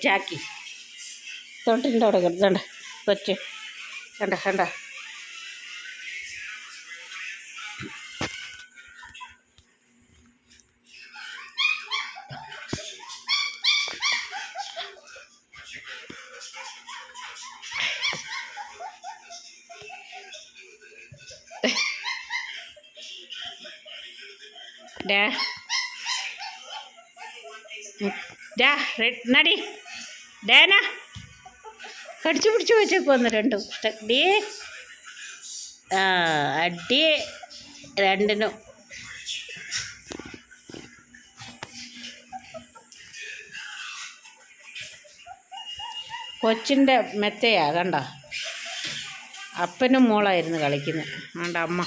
ജാക്കി തൊട്ടിൻ്റെ അവിടെ കിടത്തണ്ട കൊച്ച് കണ്ട കണ്ട നടി ഡേന കടിച്ചു പിടിച്ച് വെച്ചേക്കുവന്ന് രണ്ടും ഡേ അടി രണ്ടിനും കൊച്ചിൻ്റെ മെത്തയാ കണ്ട അപ്പനും മോളായിരുന്നു കളിക്കുന്നത് അതുകൊണ്ട് അമ്മ